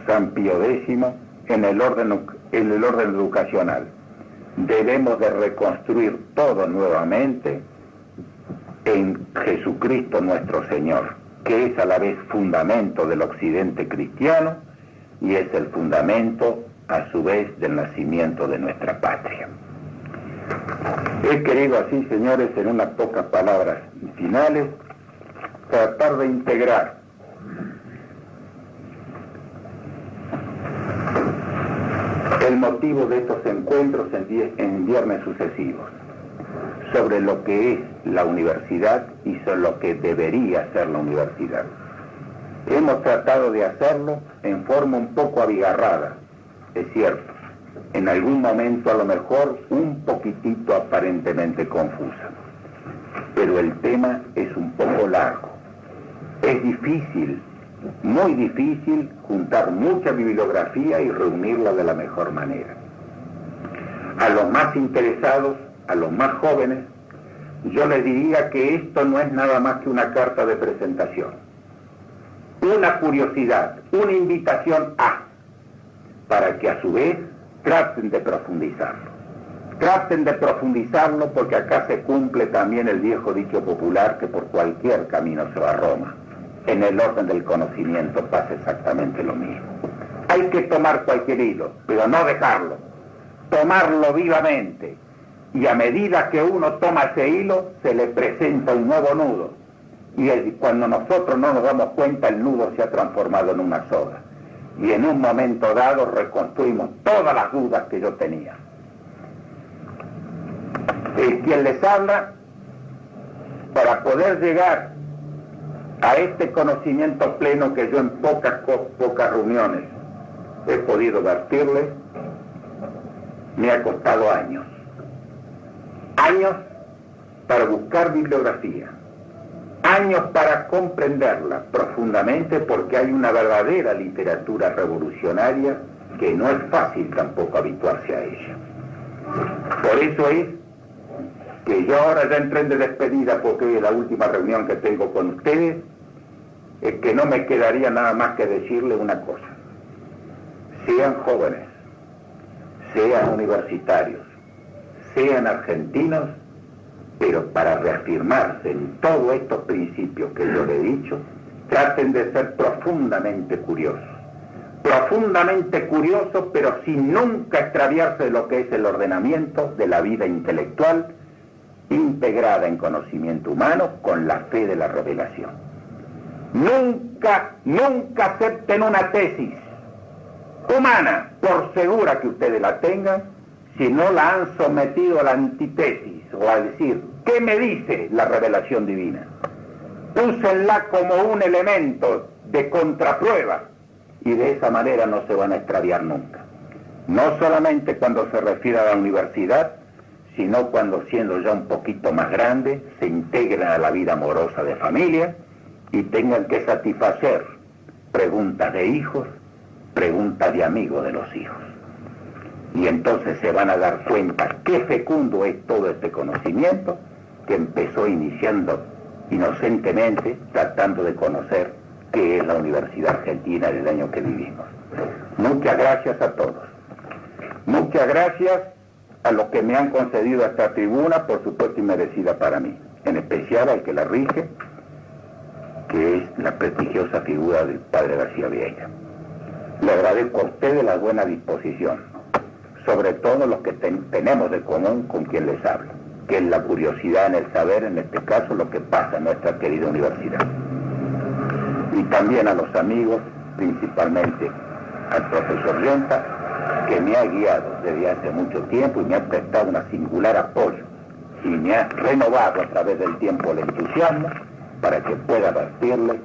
San Pío X, en el orden educacional, debemos de reconstruir todo nuevamente en Jesucristo nuestro Señor, que es a la vez fundamento del occidente cristiano y es el fundamento a su vez del nacimiento de nuestra patria. He querido así, señores, en unas pocas palabras finales, tratar de integrar el motivo de estos encuentros en viernes sucesivos, sobre lo que es la universidad y sobre lo que debería ser la universidad. Hemos tratado de hacerlo en forma un poco abigarrada, es cierto, en algún momento a lo mejor un poquitito aparentemente confusa, pero el tema es un poco largo. Es difícil, muy difícil, juntar mucha bibliografía y reunirla de la mejor manera. A los más interesados, a los más jóvenes, yo les diría que esto no es nada más que una carta de presentación, una curiosidad, una invitación para que a su vez traten de profundizarlo. Traten de profundizarlo porque acá se cumple también el viejo dicho popular que por cualquier camino se va a Roma. En el orden del conocimiento pasa exactamente lo mismo. Hay que tomar cualquier hilo, pero no dejarlo. Tomarlo vivamente. Y a medida que uno toma ese hilo, se le presenta un nuevo nudo. Y cuando nosotros no nos damos cuenta, el nudo se ha transformado en una soga. Y en un momento dado reconstruimos todas las dudas que yo tenía. Quien les habla, para poder llegar a este conocimiento pleno que yo en pocas reuniones he podido vertirles, me ha costado años. Años para buscar bibliografía, años para comprenderla profundamente, porque hay una verdadera literatura revolucionaria que no es fácil tampoco habituarse a ella. Por eso es que yo ahora ya entré de despedida, porque es la última reunión que tengo con ustedes, es que no me quedaría nada más que decirle una cosa. Sean jóvenes, sean universitarios, sean argentinos, pero para reafirmarse en todos estos principios que yo le he dicho, traten de ser profundamente curiosos, pero sin nunca extraviarse de lo que es el ordenamiento de la vida intelectual integrada en conocimiento humano con la fe de la revelación. Nunca acepten una tesis humana, por segura que ustedes la tengan, si no la han sometido a la antítesis, o a decir, ¿qué me dice la revelación divina? Úsenla como un elemento de contraprueba, y de esa manera no se van a extraviar nunca. No solamente cuando se refiere a la universidad, sino cuando, siendo ya un poquito más grandes, se integren a la vida amorosa de familia y tengan que satisfacer preguntas de hijos, preguntas de amigos de los hijos. Y entonces se van a dar cuenta qué fecundo es todo este conocimiento que empezó iniciando inocentemente, tratando de conocer qué es la Universidad Argentina del año que vivimos. Muchas gracias a todos. Muchas gracias a los que me han concedido esta tribuna, por supuesto inmerecida para mí, en especial al que la rige, que es la prestigiosa figura del padre García Vieira. Le agradezco a ustedes la buena disposición, sobre todo los que tenemos de común con quien les habla, que es la curiosidad en el saber, en este caso, lo que pasa en nuestra querida universidad. Y también a los amigos, principalmente al profesor Yenta, que me ha guiado desde hace mucho tiempo y me ha prestado un singular apoyo y me ha renovado a través del tiempo el entusiasmo para que pueda vertirle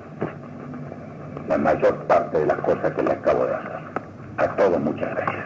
la mayor parte de las cosas que le acabo de hacer. A todos muchas gracias.